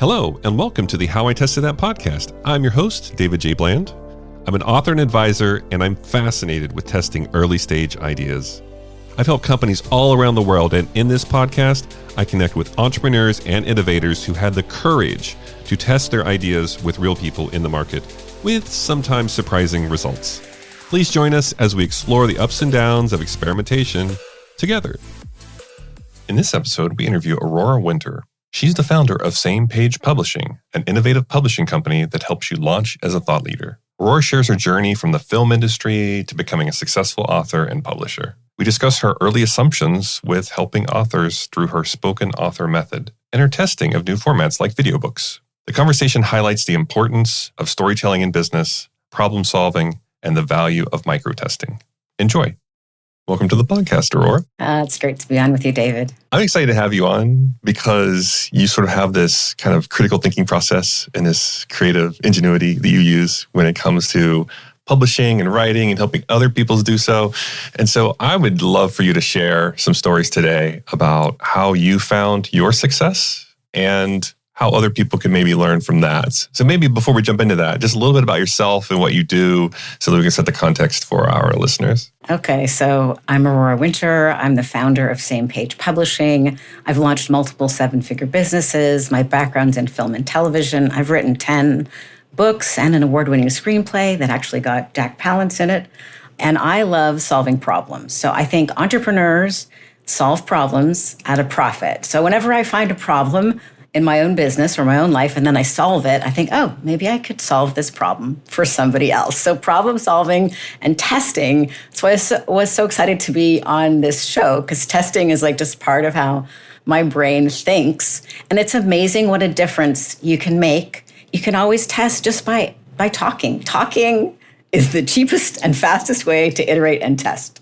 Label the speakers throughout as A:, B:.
A: Hello, and welcome to the How I Tested That podcast. I'm your host, David J. Bland. I'm an author and advisor, and I'm fascinated with testing early stage ideas. I've helped companies all around the world, and in this podcast, I connect with entrepreneurs and innovators who had the courage to test their ideas with real people in the market, with sometimes surprising results. Please join us as we explore the ups and downs of experimentation together. In this episode, we interview Aurora Winter. She's the founder of Same Page Publishing, an innovative publishing company that helps you launch as a thought leader. Aurora shares her journey from the film industry to becoming a successful author and publisher. We discuss her early assumptions with helping authors through her spoken author method and her testing of new formats like video books. The conversation highlights the importance of storytelling in business, problem solving, and the value of micro-testing. Enjoy. Welcome to the podcast, Aurora.
B: It's great to be on with you, David.
A: I'm excited to have you on because you sort of have this kind of critical thinking process and this creative ingenuity that you use when it comes to publishing and writing and helping other people do so. And so I would love for you to share some stories today about how you found your success and how other people can maybe learn from that. So maybe before we jump into that, just a little bit about yourself and what you do so that we can set the context for our listeners.
B: Okay, so I'm Aurora Winter. I'm the founder of Same Page Publishing. I've launched multiple seven-figure businesses. My background's in film and television. I've written 10 books and an award-winning screenplay that actually got Jack Palance in it. And I love solving problems. So I think entrepreneurs solve problems at a profit. So whenever I find a problem in my own business or my own life, and then I solve it, I think, oh, maybe I could solve this problem for somebody else. So problem solving and testing. That's why I was so excited to be on this show, because testing is like just part of how my brain thinks. And it's amazing what a difference you can make. You can always test just by talking. Talking is the cheapest and fastest way to iterate and test.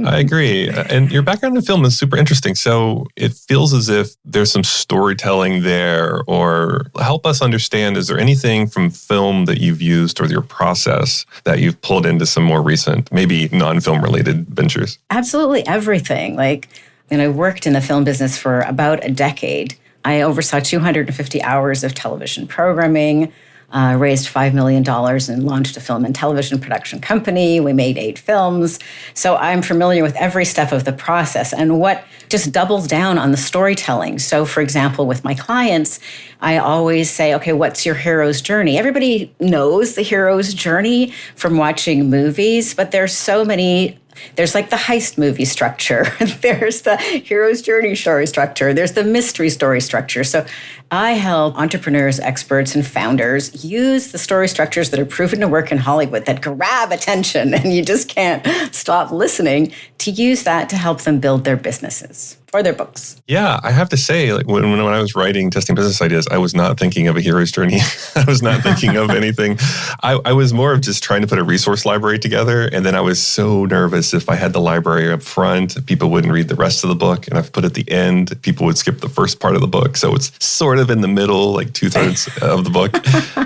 A: I agree. And your background in film is super interesting. So it feels as if there's some storytelling there, or help us understand, is there anything from film that you've used or your process that you've pulled into some more recent, maybe non-film related ventures?
B: Absolutely everything. I worked in the film business for about a decade. I oversaw 250 hours of television programming, raised $5 million and launched a film and television production company. We made 8 films. So I'm familiar with every step of the process and what just doubles down on the storytelling. So for example, with my clients, I always say, okay, what's your hero's journey? Everybody knows the hero's journey from watching movies, but there's so many. There's like the heist movie structure. There's the hero's journey story structure. There's the mystery story structure. So I help entrepreneurs, experts, and founders use the story structures that are proven to work in Hollywood that grab attention and you just can't stop listening, to use that to help them build their businesses or their books.
A: Yeah, I have to say, when I was writing Testing Business Ideas, I was not thinking of a hero's journey. I was not thinking of anything. I was more of just trying to put a resource library together. And then I was so nervous if I had the library up front, people wouldn't read the rest of the book. And if I put it at the end, people would skip the first part of the book. So it's sort of in the middle, like 2/3 of the book.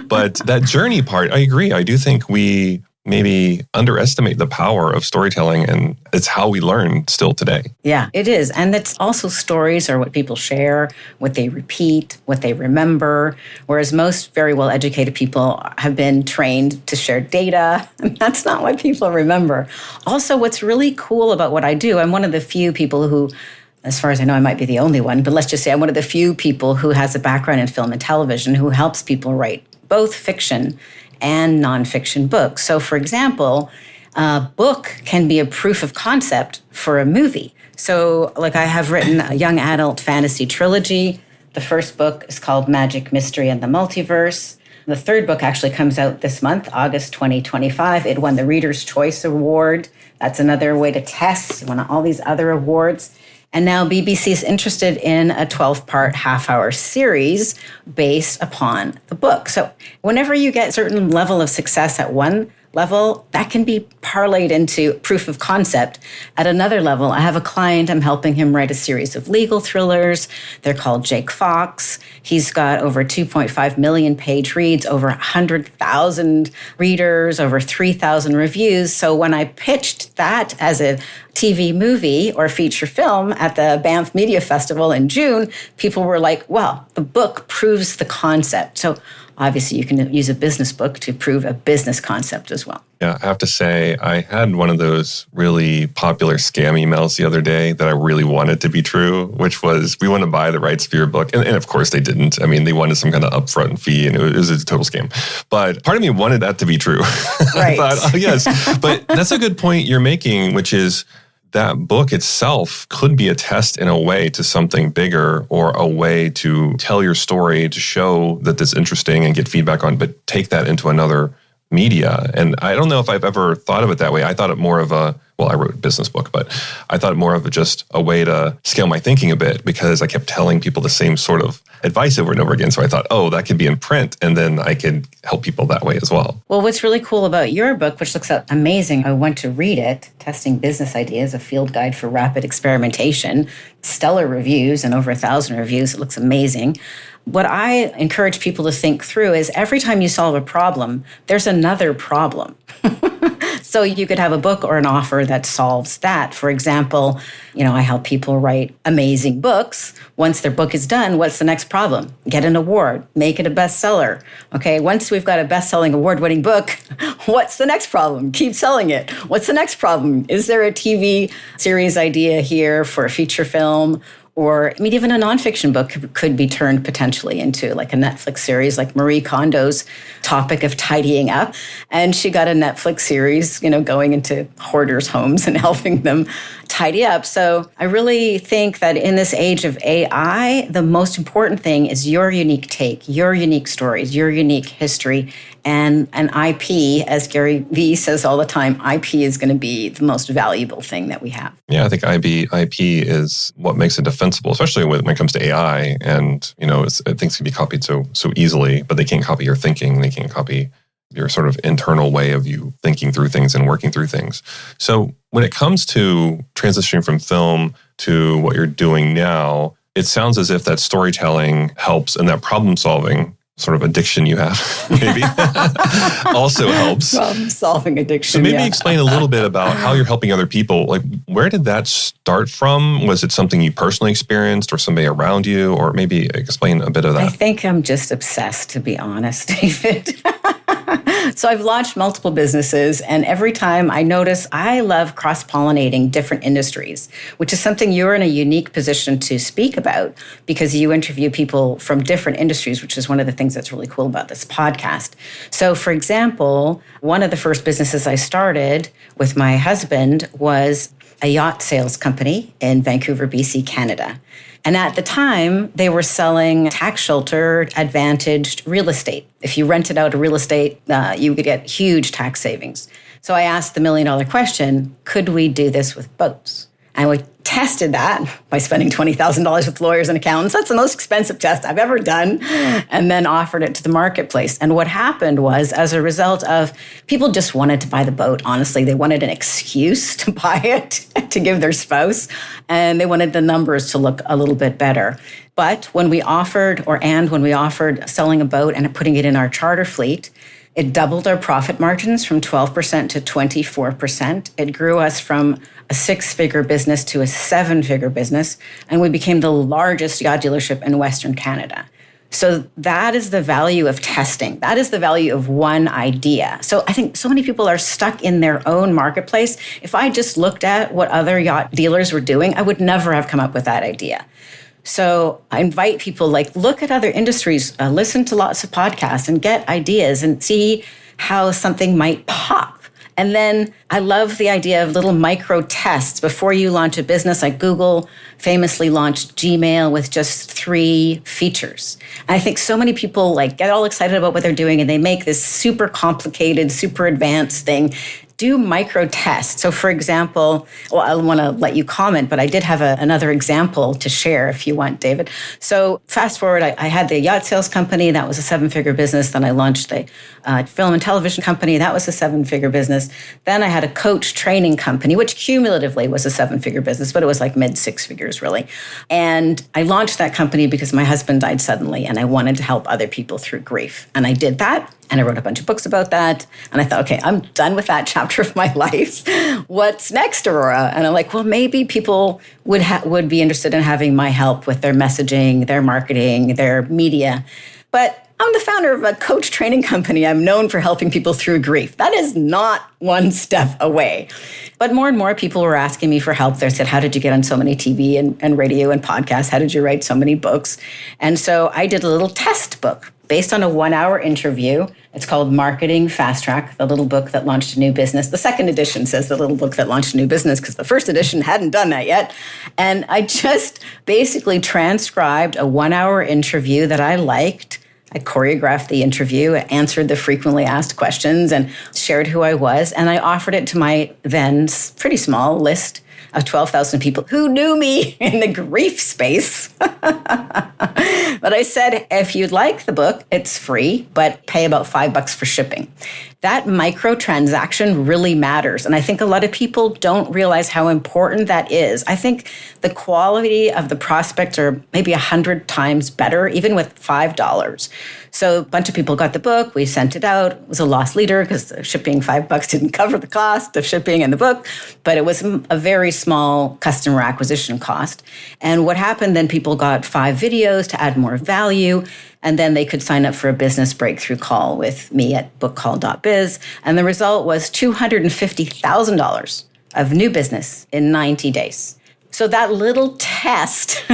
A: But that journey part, I agree. I do think we maybe underestimate the power of storytelling, and it's how we learn still today.
B: Yeah, it is. And it's also stories are what people share, what they repeat, what they remember, whereas most very well-educated people have been trained to share data, and that's not what people remember. Also, what's really cool about what I do, I'm one of the few people who, as far as I know, I might be the only one, but let's just say I'm one of the few people who has a background in film and television who helps people write both fiction and nonfiction books. So for example, a book can be a proof of concept for a movie. So I have written a young adult fantasy trilogy. The first book is called Magic, Mystery, and the Multiverse. The third book actually comes out this month, August 2025. It won the Reader's Choice Award. That's another way to test. It won all these other awards. And now BBC is interested in a 12-part half-hour series based upon the book. So whenever you get a certain level of success at one level, that can be parlayed into proof of concept. At another level, I have a client, I'm helping him write a series of legal thrillers. They're called Jake Fox. He's got over 2.5 million page reads, over 100,000 readers, over 3,000 reviews. So when I pitched that as a TV movie or feature film at the Banff Media Festival in June, people were like, well, the book proves the concept. So obviously you can use a business book to prove a business concept as well.
A: Yeah, I have to say, I had one of those really popular scam emails the other day that I really wanted to be true, which was, we want to buy the rights for your book. And of course they didn't. I mean, they wanted some kind of upfront fee and it was a total scam. But part of me wanted that to be true.
B: Right.
A: I thought, oh yes. But that's a good point you're making, which is that book itself could be a test in a way to something bigger, or a way to tell your story, to show that it's interesting and get feedback on, but take that into another media. And I don't know if I've ever thought of it that way. I thought it more of I wrote a business book, but I thought more of just a way to scale my thinking a bit, because I kept telling people the same sort of advice over and over again. So I thought, oh, that could be in print, and then I could help people that way as well.
B: Well, what's really cool about your book, which looks amazing, I went to read it, Testing Business Ideas, a Field Guide for Rapid Experimentation, stellar reviews and over 1,000 reviews. It looks amazing. What I encourage people to think through is every time you solve a problem, there's another problem. So you could have a book or an offer that solves that. For example, I help people write amazing books. Once their book is done, what's the next problem? Get an award, make it a bestseller. Okay, once we've got a best-selling, award-winning book, what's the next problem? Keep selling it. What's the next problem? Is there a TV series idea here for a feature film? Or even a nonfiction book could be turned potentially into like a Netflix series, like Marie Kondo's topic of tidying up. And she got a Netflix series, going into hoarders' homes and helping them tidy up. So I really think that in this age of AI, the most important thing is your unique take, your unique stories, your unique history. And IP, as Gary Vee says all the time, IP is going to be the most valuable thing that we have.
A: Yeah, I think IP is what makes it defensible, especially when it comes to AI. And, things can be copied so easily, but they can't copy your thinking. They can't copy your sort of internal way of you thinking through things and working through things. So when it comes to transitioning from film to what you're doing now, it sounds as if that storytelling helps, and that problem solving sort of addiction you have, maybe, also helps.
B: Problem-solving addiction,
A: So maybe explain a little bit about how you're helping other people. Like, where did that start from? Was it something you personally experienced or somebody around you? Or maybe explain a bit of that.
B: I think I'm just obsessed, to be honest, David. So I've launched multiple businesses, and every time I notice I love cross-pollinating different industries, which is something you're in a unique position to speak about because you interview people from different industries, which is one of the things that's really cool about this podcast. So, for example, one of the first businesses I started with my husband was a yacht sales company in Vancouver, BC, Canada. And at the time, they were selling tax-sheltered, advantaged real estate. If you rented out a real estate, you could get huge tax savings. So I asked the million-dollar question, could we do this with boats? And we tested that by spending $20,000 with lawyers and accountants. That's the most expensive test I've ever done. And then offered it to the marketplace. And what happened was, as a result of people just wanted to buy the boat, honestly, they wanted an excuse to buy it, to give their spouse. And they wanted the numbers to look a little bit better. But when we offered selling a boat and putting it in our charter fleet, it doubled our profit margins from 12% to 24%. It grew us from a 6-figure business to a 7-figure business, and we became the largest yacht dealership in Western Canada. So that is the value of testing. That is the value of one idea. So I think so many people are stuck in their own marketplace. If I just looked at what other yacht dealers were doing, I would never have come up with that idea. So I invite people, look at other industries, listen to lots of podcasts and get ideas and see how something might pop. And then I love the idea of little micro tests before you launch a business. Like Google famously launched Gmail with just 3 features. And I think so many people get all excited about what they're doing and they make this super complicated, super advanced thing. Do micro tests. So for example, I want to let you comment, but I did have another example to share if you want, David. So fast forward, I had the yacht sales company. That was a 7-figure business. Then I launched the film and television company. That was a 7-figure business. Then I had a coach training company, which cumulatively was a 7-figure business, but it was mid 6 figures really. And I launched that company because my husband died suddenly and I wanted to help other people through grief. And I did that. And I wrote a bunch of books about that. And I thought, okay, I'm done with that chapter of my life. What's next, Aurora? And I'm like, well, maybe people would be interested in having my help with their messaging, their marketing, their media. But I'm the founder of a coach training company. I'm known for helping people through grief. That is not one step away. But more and more people were asking me for help. They said, how did you get on so many TV and radio and podcasts? How did you write so many books? And so I did a little test book based on a 1-hour interview. It's called Marketing Fast Track, the little book that launched a new business. The second edition says the little book that launched a new business because the first edition hadn't done that yet. And I just basically transcribed a 1-hour interview that I liked. I choreographed the interview, answered the frequently asked questions, and shared who I was. And I offered it to my then pretty small list of 12,000 people who knew me in the grief space. But I said, if you'd like the book, it's free, but pay about $5 for shipping. That microtransaction really matters. And I think a lot of people don't realize how important that is. I think the quality of the prospects are maybe 100 times better, even with $5. So a bunch of people got the book. We sent it out. It was a loss leader because the shipping $5 didn't cover the cost of shipping and the book, but it was a very small customer acquisition cost. And what happened then, people got 5 videos to add more value. And then they could sign up for a business breakthrough call with me at bookcall.biz. And the result was $250,000 of new business in 90 days. So that little test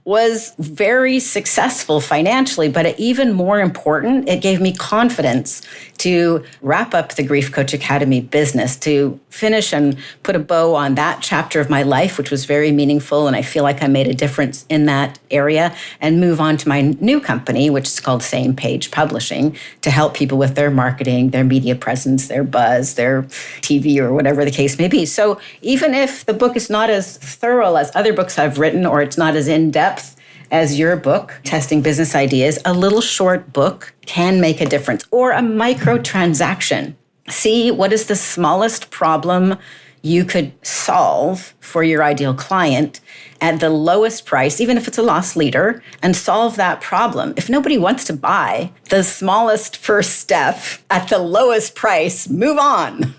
B: was very successful financially, but even more important, it gave me confidence to wrap up the Grief Coach Academy business, to finish and put a bow on that chapter of my life, which was very meaningful. And I feel like I made a difference in that area, and move on to my new company, which is called Same Page Publishing, to help people with their marketing, their media presence, their buzz, their TV, or whatever the case may be. So even if the book is not as thorough as other books I've written, or it's not as in-depth as your book, Testing Business Ideas, a little short book can make a difference. Or a microtransaction. See what is the smallest problem you could solve for your ideal client at the lowest price, even if it's a loss leader, and solve that problem. If nobody wants to buy the smallest first step at the lowest price, move on.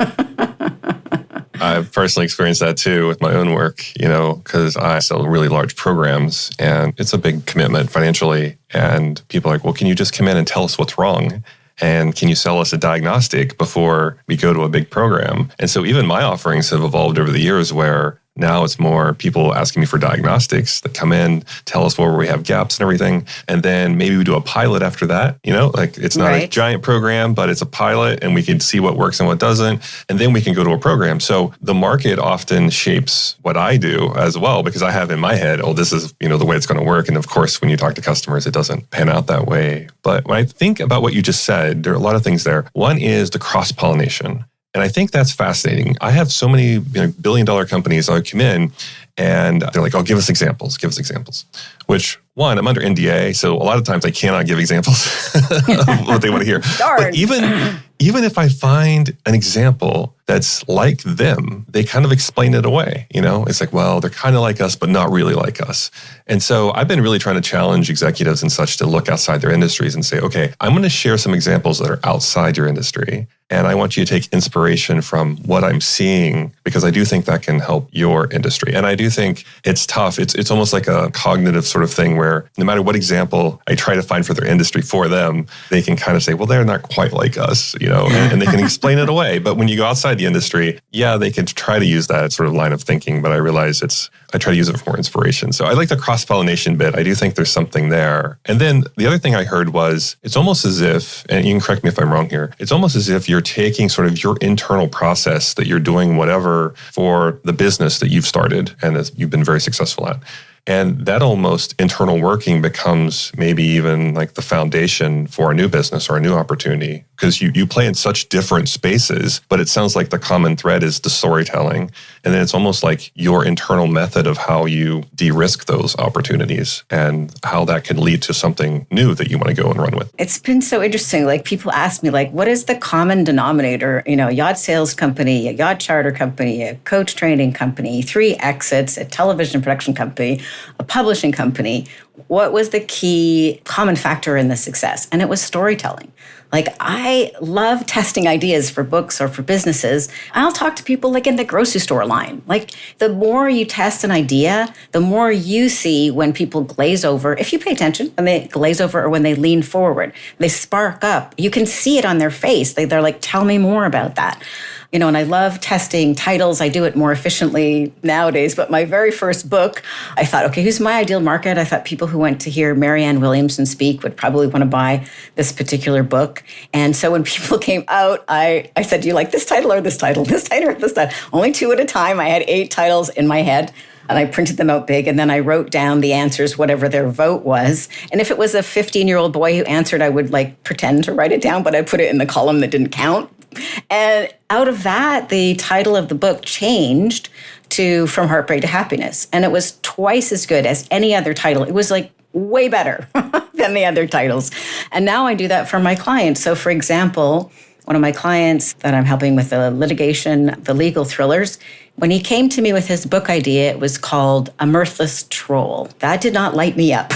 A: I've personally experienced that too with my own work, because I sell really large programs and it's a big commitment financially. And people are like, well, can you just come in and tell us what's wrong? And can you sell us a diagnostic before we go to a big program? And so even my offerings have evolved over the years, where now it's more people asking me for diagnostics that come in, tell us where we have gaps and everything. And then maybe we do a pilot after that. It's not a giant program, but it's a pilot, and we can see what works and what doesn't. And then we can go to a program. So the market often shapes what I do as well, because I have in my head, this is, the way it's going to work. And of course, when you talk to customers, it doesn't pan out that way. But when I think about what you just said, there are a lot of things there. One is the cross-pollination. And I think that's fascinating. I have so many billion-dollar companies that come in and they're like, give us examples, which, one, I'm under NDA, so a lot of times I cannot give examples of what they want to hear.
B: Darn.
A: But even if I find an example that's like them, they kind of explain it away. It's like, well, they're kind of like us, but not really like us. And so I've been really trying to challenge executives and such to look outside their industries and say, okay, I'm going to share some examples that are outside your industry. And I want you to take inspiration from what I'm seeing, because I do think that can help your industry. And I do think it's tough. It's almost like a cognitive sort of thing where no matter what example I try to find for their industry for them, they can kind of say, well, they're not quite like us, and they can explain it away. But when you go outside the industry, they can try to use that sort of line of thinking. But I realize I try to use it for more inspiration. So I like the cross-pollination bit. I do think there's something there. And then the other thing I heard was, it's almost as if, and you can correct me if I'm wrong here, it's almost as if you're taking sort of your internal process that you're doing whatever for the business that you've started and that you've been very successful at. And that almost internal working becomes maybe even like the foundation for a new business or a new opportunity, because you play in such different spaces, but it sounds like the common thread is the storytelling. And then it's almost like your internal method of how you de-risk those opportunities and how that can lead to something new that you want to go and run with.
B: It's been so interesting. Like, people ask me, like, what is the common denominator? A yacht sales company, a yacht charter company, a coach training company, 3 exits, a television production company, a publishing company. what was the key common factor in the success? And it was storytelling. Like, I love testing ideas for books or for businesses. I'll talk to people like in the grocery store line. Like, the more you test an idea, the more you see when people glaze over. If you pay attention, when they glaze over or when they lean forward, they spark up. You can see it on their face. They're like, tell me more about that. You know, and I love testing titles. I do it more efficiently nowadays. But my very first book, I thought, okay, who's my ideal market? I thought people who went to hear Marianne Williamson speak would probably want to buy this particular book. And so when people came out, I said, do you like this title or this title? This title or this title? Only 2 at a time. I had 8 titles in my head. And I printed them out big, and then I wrote down the answers, whatever their vote was. And if it was a 15-year-old boy who answered, I would like pretend to write it down, but I put it in the column that didn't count. And out of that, the title of the book changed to From Heartbreak to Happiness. And it was twice as good as any other title. It was like way better than the other titles. And now I do that for my clients. So for example, one of my clients that I'm helping with the litigation, the legal thrillers, when he came to me with his book idea, it was called A Mirthless Troll. That did not light me up.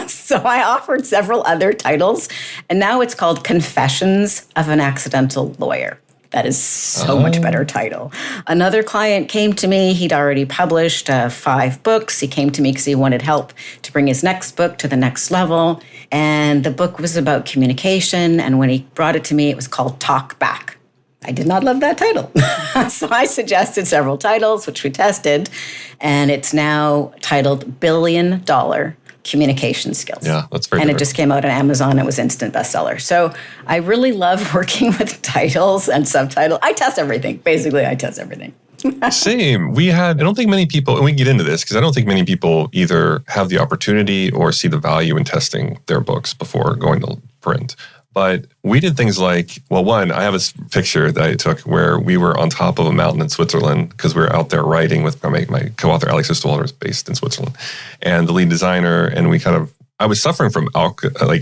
B: So I offered several other titles, and now it's called Confessions of an Accidental Lawyer. That is so much better title. Another client came to me. He'd already published 5 books. He came to me because he wanted help to bring his next book to the next level. And the book was about communication. And when he brought it to me, it was called Talk Back. I did not love that title. So I suggested several titles, which we tested. And it's now titled $1 Billion Communication Skills.
A: Yeah, that's very
B: And
A: different.
B: it just came out on Amazon. It was instant bestseller. So I really love working with titles and subtitles. I test everything. Basically, I test everything.
A: Same. I don't think many people, and we can get into this because I don't think many people either have the opportunity or see the value in testing their books before going to print. But we did things like, well, one, I have a picture that I took where we were on top of a mountain in Switzerland because we were out there writing with my co-author, Alex Istwalder, is based in Switzerland, and the lead designer. And I was suffering from, I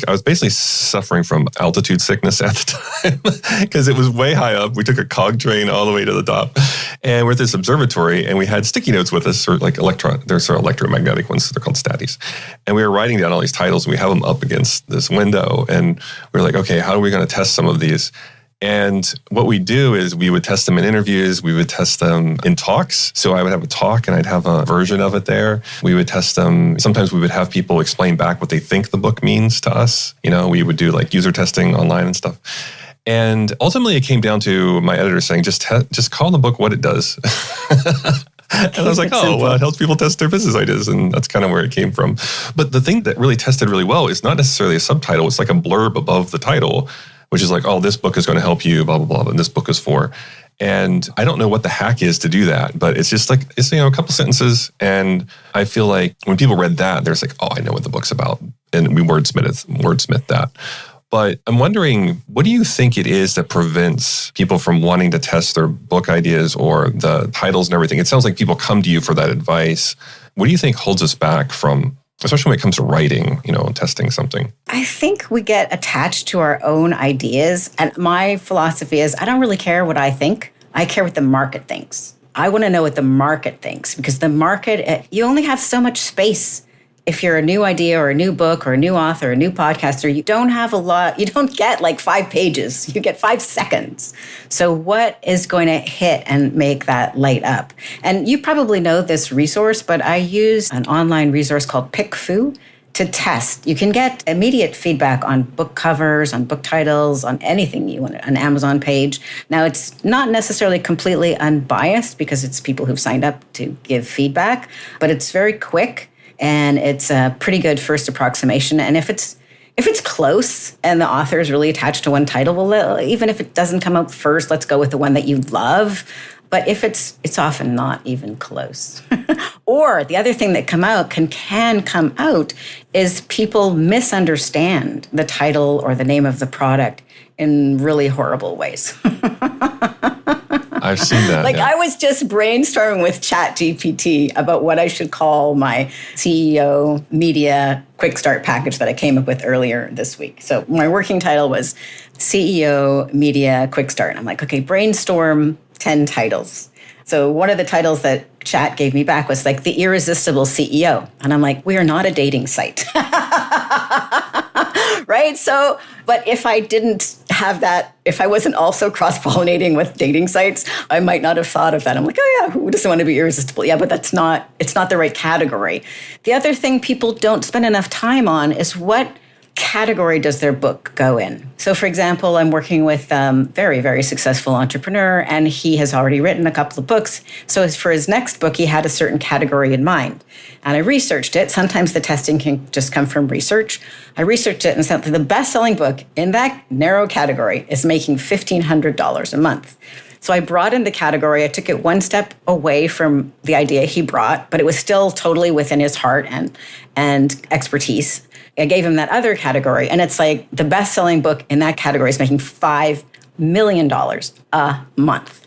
A: was basically suffering from altitude sickness at the time because it was way high up. We took a cog train all the way to the top, and we're at this observatory, and we had sticky notes with us, or like they're sort of electromagnetic ones, so they're called statties. And we were writing down all these titles, and we have them up against this window, and we were like, okay, how are we going to test some of these? And what we do is we would test them in interviews. We would test them in talks. So I would have a talk and I'd have a version of it there. We would test them. Sometimes we would have people explain back what they think the book means to us. You know, we would do like user testing online and stuff. And ultimately it came down to my editor saying, just call the book what it does. And I was like, well, it helps people test their business ideas. And that's kind of where it came from. But the thing that really tested really well is not necessarily a subtitle. It's like a blurb above the title, which is like, oh, this book is going to help you, blah, blah, blah, and this book is for. And I don't know what the hack is to do that, but it's just like, it's, a couple sentences. And I feel like when people read that, they're like, oh, I know what the book's about. And we wordsmith that. But I'm wondering, what do you think it is that prevents people from wanting to test their book ideas or the titles and everything? It sounds like people come to you for that advice. What do you think holds us back from, especially when it comes to writing, and testing something?
B: I think we get attached to our own ideas. And my philosophy is I don't really care what I think. I care what the market thinks. I want to know what the market thinks because the market, you only have so much space. If you're a new idea or a new book or a new author or a new podcaster, you don't have a lot, you don't get like 5 pages, you get 5 seconds. So what is going to hit and make that light up? And you probably know this resource, but I use an online resource called PickFu to test. You can get immediate feedback on book covers, on book titles, on anything you want, an Amazon page. Now, it's not necessarily completely unbiased because it's people who've signed up to give feedback, but it's very quick. And it's a pretty good first approximation. And if it's close and the author is really attached to one title, well, even if it doesn't come out first, let's go with the one that you love. But if it's often not even close. Or the other thing that can come out is people misunderstand the title or the name of the product in really horrible ways.
A: I've seen that.
B: I was just brainstorming with ChatGPT about what I should call my CEO media quick start package that I came up with earlier this week. So my working title was CEO media quick start. And I'm like, okay, brainstorm 10 titles. So one of the titles that chat gave me back was like The Irresistible CEO. And I'm like, we are not a dating site. Right? So, but if I didn't have that, if I wasn't also cross-pollinating with dating sites, I might not have thought of that. I'm like, oh yeah, who doesn't want to be irresistible? Yeah, but it's not the right category. The other thing people don't spend enough time on is what category does their book go in? So, for example, I'm working with a very, very successful entrepreneur, and he has already written a couple of books. So for his next book, he had a certain category in mind. And I researched it. Sometimes the testing can just come from research. I researched it and said that the best-selling book in that narrow category is making $1,500 a month. So I broadened the category. I took it one step away from the idea he brought, but it was still totally within his heart and expertise. I gave him that other category, and it's like the best-selling book in that category is making $5 million a month.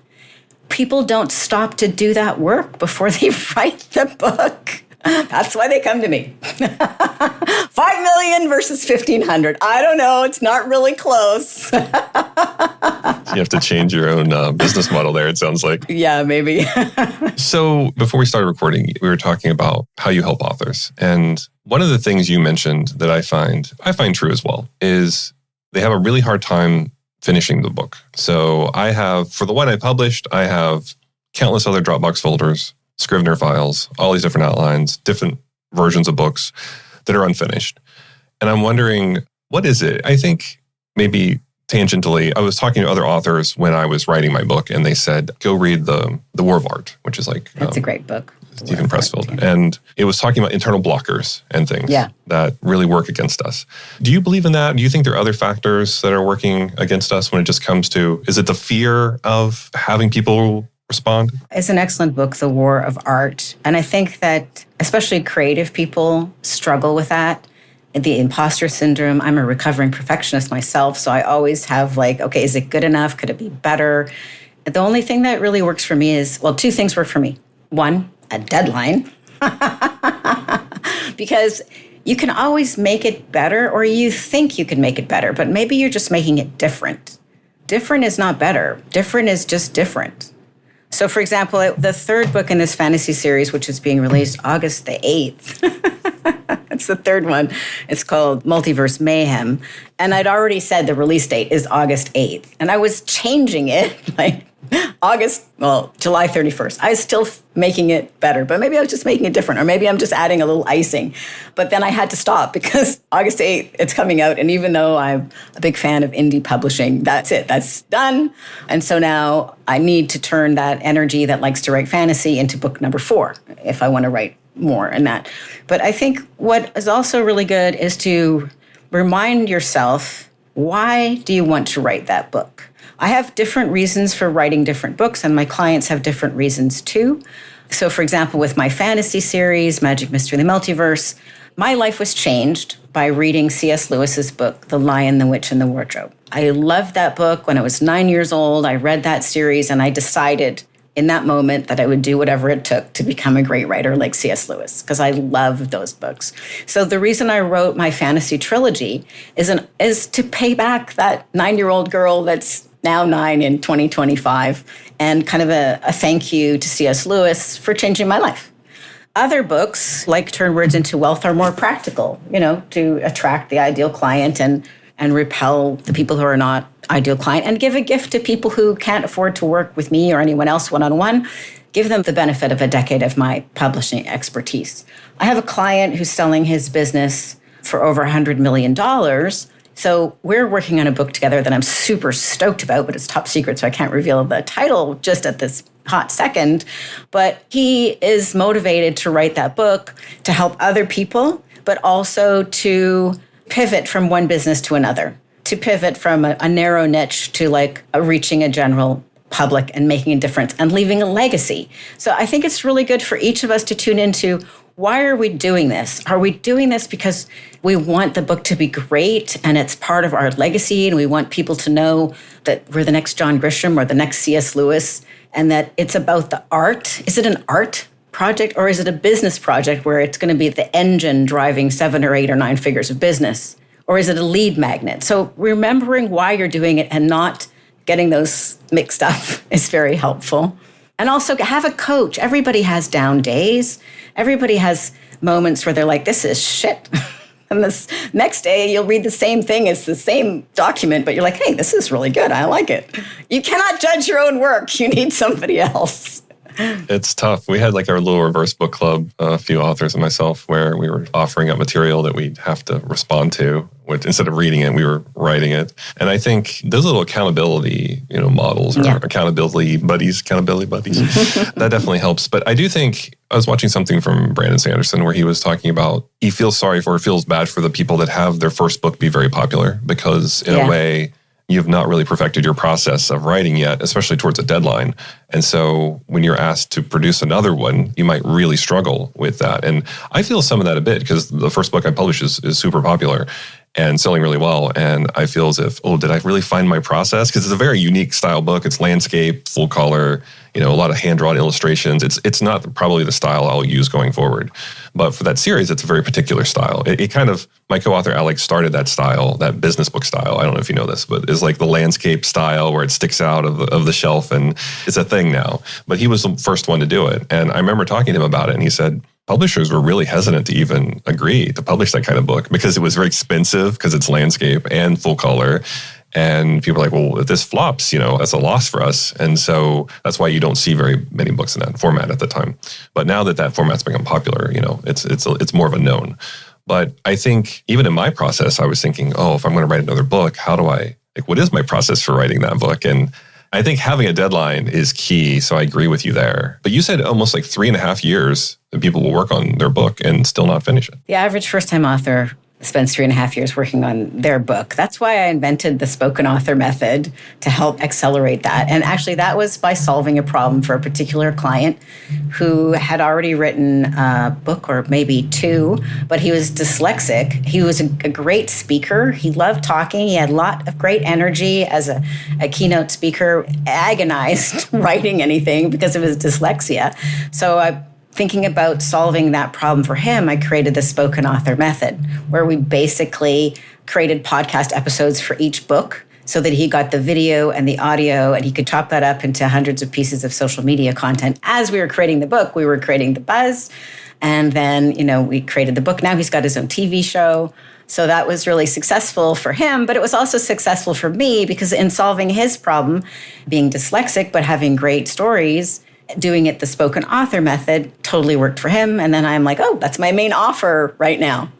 B: People don't stop to do that work before they write the book. That's why they come to me. 5 million versus 1,500. I don't know. It's not really close.
A: You have to change your own business model there, it sounds like.
B: Yeah, maybe.
A: So before we started recording, we were talking about how you help authors. And one of the things you mentioned that I find true as well, is they have a really hard time finishing the book. So I have, for the one I published, I have countless other Dropbox folders, Scrivener files, all these different outlines, different versions of books that are unfinished. And I'm wondering, what is it? I think maybe tangentially, I was talking to other authors when I was writing my book, and they said, go read The War of Art, which is like...
B: That's a great book.
A: Stephen Pressfield. And it was talking about internal blockers and things that really work against us. Do you believe in that? Do you think there are other factors that are working against us when it just comes to, is it the fear of having people respond?
B: It's an excellent book, The War of Art. And I think that especially creative people struggle with that. The imposter syndrome. I'm a recovering perfectionist myself, so I always have like, okay, is it good enough? Could it be better? The only thing that really works for me is, well, two things work for me. One, a deadline. Because you can always make it better, or you think you can make it better, but maybe you're just making it different. Different is not better. Different is just different. So, for example, the third book in this fantasy series, which is being released August the 8th, it's the third one. It's called Multiverse Mayhem. And I'd already said the release date is August 8th. And I was changing it like July 31st. I was still making it better, but maybe I was just making it different, or maybe I'm just adding a little icing. But then I had to stop because August 8th, it's coming out. And even though I'm a big fan of indie publishing, that's it. That's done. And so now I need to turn that energy that likes to write fantasy into book number 4 if I want to write more in that. But I think what is also really good is to remind yourself, why do you want to write that book? I have different reasons for writing different books, and my clients have different reasons too. So, for example, with my fantasy series, Magic, Mystery, and the Multiverse, my life was changed by reading C.S. Lewis's book, The Lion, the Witch, and the Wardrobe. I loved that book. When I was 9 years old, I read that series, and I decided in that moment that I would do whatever it took to become a great writer like C.S. Lewis, because I love those books. So the reason I wrote my fantasy trilogy is to pay back that 9-year-old girl that's now 9 in 2025, and kind of a thank you to C.S. Lewis for changing my life. Other books, like Turn Words into Wealth, are more practical, to attract the ideal client and repel the people who are not ideal client, and give a gift to people who can't afford to work with me or anyone else one-on-one. Give them the benefit of a decade of my publishing expertise. I have a client who's selling his business for over $100 million. So we're working on a book together that I'm super stoked about, but it's top secret, so I can't reveal the title just at this hot second. But he is motivated to write that book to help other people, but also to pivot from one business to another, to pivot from a narrow niche to reaching a general public and making a difference and leaving a legacy. So I think it's really good for each of us to tune into, why are we doing this? Are we doing this because we want the book to be great and it's part of our legacy, and we want people to know that we're the next John Grisham or the next C.S. Lewis, and that it's about the art? Is it an art project, or is it a business project where it's going to be the engine driving 7 or 8 or 9 figures of business? Or is it a lead magnet? So remembering why you're doing it and not getting those mixed up is very helpful. And also have a coach. Everybody has down days. Everybody has moments where they're like, this is shit. And this next day, you'll read the same thing. It's the same document, but you're like, hey, this is really good. I like it. You cannot judge your own work. You need somebody else.
A: It's tough. We had like our little reverse book club, a few authors and myself, where we were offering up material that we'd have to respond to. Which instead of reading it, we were writing it. And I think those little accountability, models or accountability buddies, that definitely helps. But I do think I was watching something from Brandon Sanderson where he was talking about he feels bad for the people that have their first book be very popular because in a way, you've not really perfected your process of writing yet, especially towards a deadline. And so when you're asked to produce another one, you might really struggle with that. And I feel some of that a bit because the first book I published is super popular and selling really well. And I feel as if, did I really find my process? Because it's a very unique style book. It's landscape, full color, a lot of hand-drawn illustrations. It's not probably the style I'll use going forward. But for that series, it's a very particular style. It kind of, my co-author Alex started that style, that business book style. I don't know if you know this, but it's like the landscape style where it sticks out of the shelf and it's a thing now. But he was the first one to do it. And I remember talking to him about it and he said, publishers were really hesitant to even agree to publish that kind of book because it was very expensive because it's landscape and full color. And people are like, well, if this flops, that's a loss for us. And so that's why you don't see very many books in that format at the time. But now that format's become popular, it's more of a known. But I think even in my process, I was thinking, if I'm going to write another book, what is my process for writing that book? And I think having a deadline is key. So I agree with you there. But you said almost like 3.5 years that people will work on their book and still not finish it.
B: The average first-time author spends 3.5 years working on their book. That's why I invented the spoken author method to help accelerate that. And actually, that was by solving a problem for a particular client who had already written a book or maybe two, but he was dyslexic. He was a great speaker. He loved talking. He had a lot of great energy as a keynote speaker, agonized writing anything because of his dyslexia. So thinking about solving that problem for him, I created the spoken author method, where we basically created podcast episodes for each book so that he got the video and the audio and he could chop that up into hundreds of pieces of social media content. As we were creating the book, we were creating the buzz. And then, we created the book. Now he's got his own TV show. So that was really successful for him, but it was also successful for me because in solving his problem, being dyslexic but having great stories, doing it the spoken author method totally worked for him. And then I'm like, that's my main offer right now.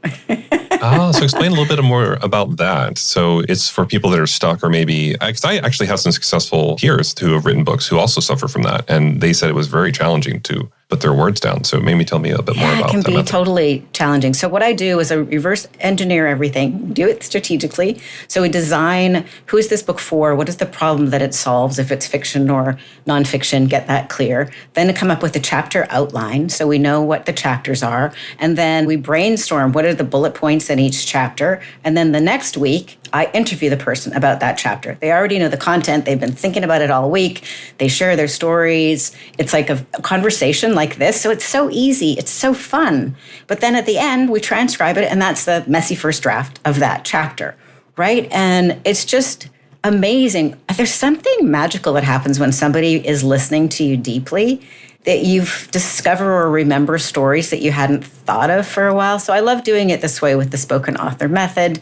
A: So explain a little bit more about that. So it's for people that are stuck or maybe, because I actually have some successful peers who have written books who also suffer from that. And they said it was very challenging to put their words down. So maybe tell me a bit more about that.
B: It can be totally challenging. So what I do is I reverse engineer everything, do it strategically. So we design, who is this book for? What is the problem that it solves? If it's fiction or nonfiction, get that clear. Then to come up with a chapter outline so we know what the chapters are. And then we brainstorm what are the bullet points in each chapter. And then the next week, I interview the person about that chapter. They already know the content. They've been thinking about it all week. They share their stories. It's like a conversation like this. So it's so easy. It's so fun. But then at the end, we transcribe it, and that's the messy first draft of that chapter, right? And it's just amazing. There's something magical that happens when somebody is listening to you deeply, that you've discovered or remember stories that you hadn't thought of for a while. So I love doing it this way with the spoken author method.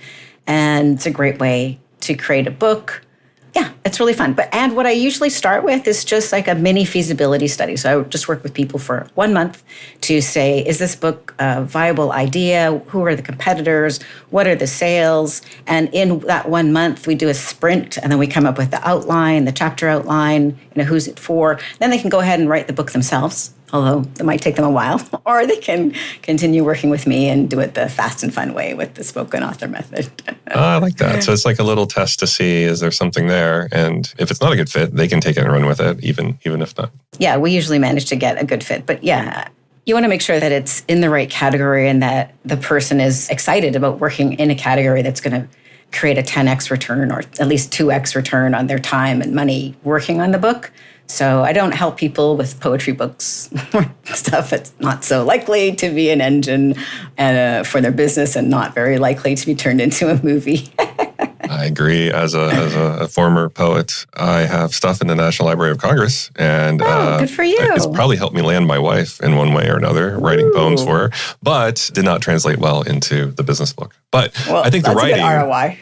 B: And it's a great way to create a book. Yeah, it's really fun. And what I usually start with is just like a mini feasibility study. So I would just work with people for 1 month to say, is this book a viable idea? Who are the competitors? What are the sales? And in that 1 month, we do a sprint, and then we come up with the outline, the chapter outline, who's it for. Then they can go ahead and write the book themselves, although it might take them a while, or they can continue working with me and do it the fast and fun way with the spoken author method.
A: I like that. So it's like a little test to see, is there something there? And if it's not a good fit, they can take it and run with it, even if not.
B: Yeah, we usually manage to get a good fit. But yeah, you want to make sure that it's in the right category and that the person is excited about working in a category that's going to create a 10x return or at least 2x return on their time and money working on the book. So I don't help people with poetry books or stuff that's not so likely to be an engine for their business and not very likely to be turned into a movie.
A: I agree. As a former poet, I have stuff in the National Library of Congress, and
B: good for you.
A: It's probably helped me land my wife in one way or another, writing poems for her, but did not translate well into the business book. But I think the writing,
B: a good ROI.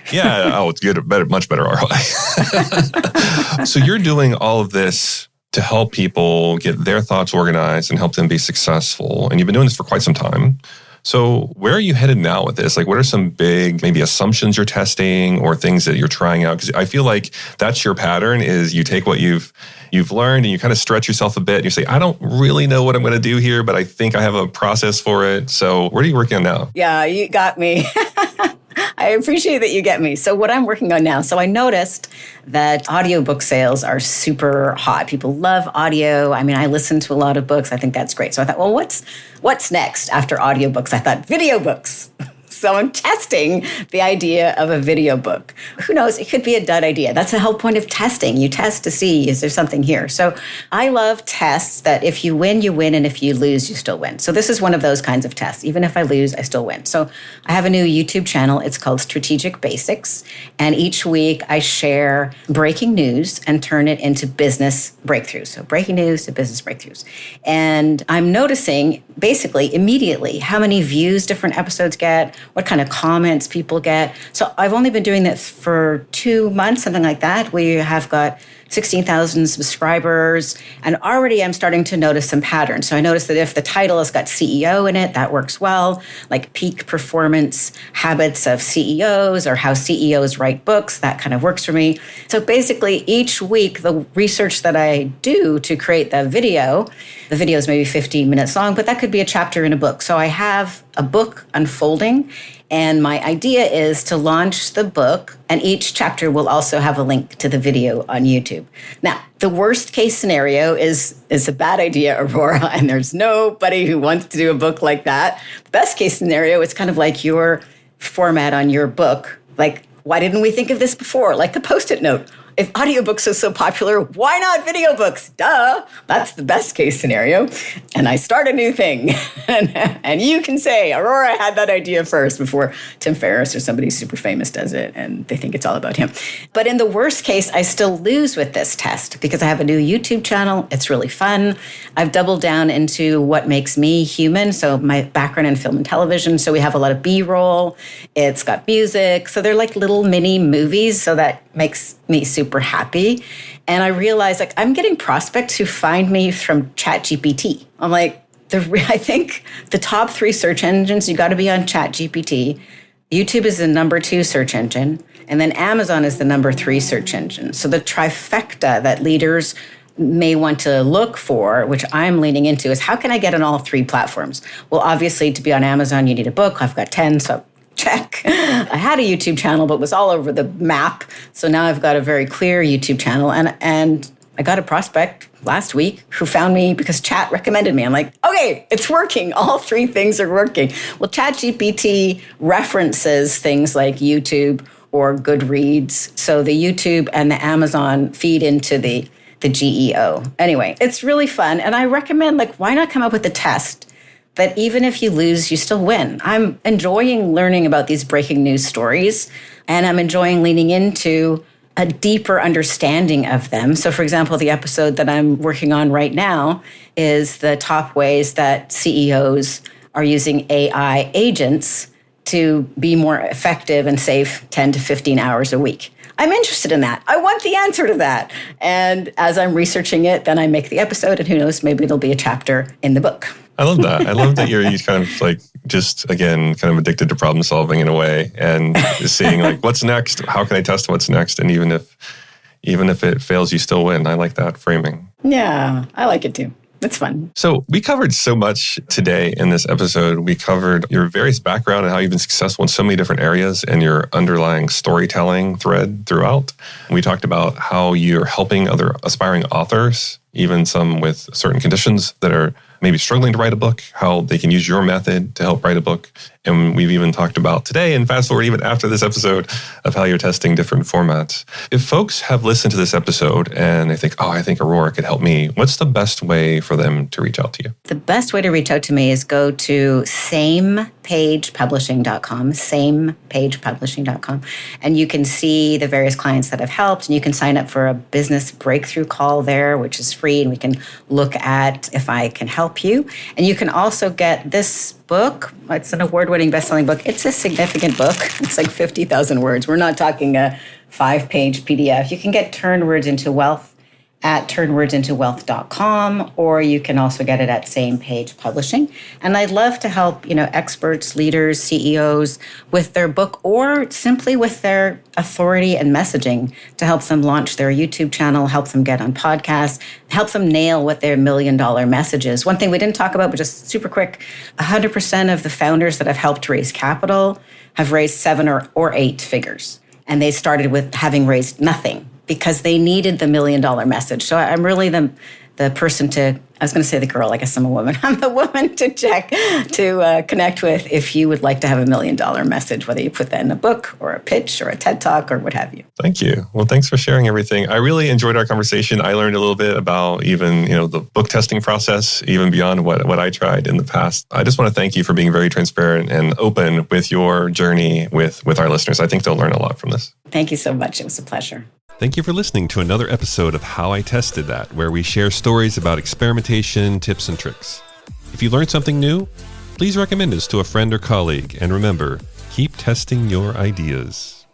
A: It's good, much better ROI. So you're doing all of this to help people get their thoughts organized and help them be successful, and you've been doing this for quite some time. So where are you headed now with this? Like, what are some big maybe assumptions you're testing or things that you're trying out? Because I feel like that's your pattern is you take what you've learned and you kind of stretch yourself a bit. And you say, I don't really know what I'm going to do here, but I think I have a process for it. So what are you working on now?
B: Yeah, you got me. I appreciate that you get me. So what I'm working on now, so I noticed that audiobook sales are super hot. People love audio. I mean, I listen to a lot of books. I think that's great. So I thought, well, what's next after audiobooks? I thought video books. So I'm testing the idea of a video book. Who knows? It could be a dud idea. That's the whole point of testing. You test to see, is there something here? So I love tests that if you win, you win. And if you lose, you still win. So this is one of those kinds of tests. Even if I lose, I still win. So I have a new YouTube channel. It's called Strategic Basics. And each week I share breaking news and turn it into business breakthroughs. So breaking news to business breakthroughs. And I'm noticing basically immediately how many views different episodes get, what kind of comments people get. So I've only been doing this for 2 months, something like that. We have got 16,000 subscribers, and already I'm starting to notice some patterns. So I noticed that if the title has got CEO in it, that works well, like peak performance habits of CEOs or how CEOs write books, that kind of works for me. So basically each week, the research that I do to create the video is maybe 15 minutes long, but that could be a chapter in a book. So I have a book unfolding, and my idea is to launch the book, and each chapter will also have a link to the video on YouTube. Now, the worst case scenario is a bad idea, Aurora, and there's nobody who wants to do a book like that. The best case scenario, it's kind of like your format on your book. Like, why didn't we think of this before? Like a Post-it note. If audiobooks are so popular, why not video books? Duh. That's the best case scenario. And I start a new thing. and you can say, Aurora had that idea first before Tim Ferriss or somebody super famous does it, and they think it's all about him. But in the worst case, I still lose with this test because I have a new YouTube channel. It's really fun. I've doubled down into what makes me human. So my background in film and television. So we have a lot of B-roll. It's got music. So they're like little mini movies. So that makes me super happy. And I realized like I'm getting prospects who find me from ChatGPT. I'm like, I think the top 3 search engines, you got to be on ChatGPT. YouTube is the number 2 search engine. And then Amazon is the number 3 search engine. So the trifecta that leaders may want to look for, which I'm leaning into, is how can I get on all 3 platforms? Well, obviously to be on Amazon, you need a book. I've got 10, so check. I had a YouTube channel, but was all over the map. So now I've got a very clear YouTube channel. And I got a prospect last week who found me because Chat recommended me. I'm like, okay, it's working. All 3 things are working. Well, ChatGPT references things like YouTube or Goodreads. So the YouTube and the Amazon feed into the GEO. Anyway, it's really fun. And I recommend, like, why not come up with a test that even if you lose, you still win? I'm enjoying learning about these breaking news stories, and I'm enjoying leaning into a deeper understanding of them. So for example, the episode that I'm working on right now is the top ways that CEOs are using AI agents to be more effective and save 10 to 15 hours a week. I'm interested in that. I want the answer to that. And as I'm researching it, then I make the episode, and who knows, maybe it'll be a chapter in the book.
A: I love that. I love that you're kind of like just, again, kind of addicted to problem solving in a way and seeing like what's next, how can I test what's next? And even if it fails, you still win. I like that framing.
B: Yeah, I like it too. It's fun.
A: So we covered so much today in this episode. We covered your various background and how you've been successful in so many different areas and your underlying storytelling thread throughout. We talked about how you're helping other aspiring authors, even some with certain conditions that are maybe struggling to write a book, how they can use your method to help write a book. And we've even talked about today, and fast forward even after this episode, of how you're testing different formats. If folks have listened to this episode and they think, oh, I think Aurora could help me, what's the best way for them to reach out to you?
B: The best way to reach out to me is go to samepagepublishing.com, samepagepublishing.com, and you can see the various clients that I've helped, and you can sign up for a business breakthrough call there, which is free, and we can look at if I can help you. And you can also get this book. It's an award-winning best-selling book. It's a significant book. It's like 50,000 words. We're not talking a 5-page PDF. You can get Turn Words into Wealth at turnwordsintowealth.com, or you can also get it at Same Page Publishing. And I'd love to help, experts, leaders, CEOs with their book, or simply with their authority and messaging to help them launch their YouTube channel, help them get on podcasts, help them nail what their $1 million message is. One thing we didn't talk about, but just super quick, 100% of the founders that I've helped raise capital have raised 7 or 8 figures. And they started with having raised nothing, because they needed the $1 million message. So I'm really the person to, I was going to say the girl, I guess I'm a woman. I'm the woman to connect with if you would like to have $1 million message, whether you put that in a book or a pitch or a TED Talk or what have you.
A: Thank you. Well, thanks for sharing everything. I really enjoyed our conversation. I learned a little bit about even, the book testing process, even beyond what I tried in the past. I just want to thank you for being very transparent and open with your journey with our listeners. I think they'll learn a lot from this.
B: Thank you so much. It was a pleasure.
A: Thank you for listening to another episode of How I Tested That, where we share stories about experimentation, tips, and tricks. If you learned something new, please recommend us to a friend or colleague. And remember, keep testing your ideas.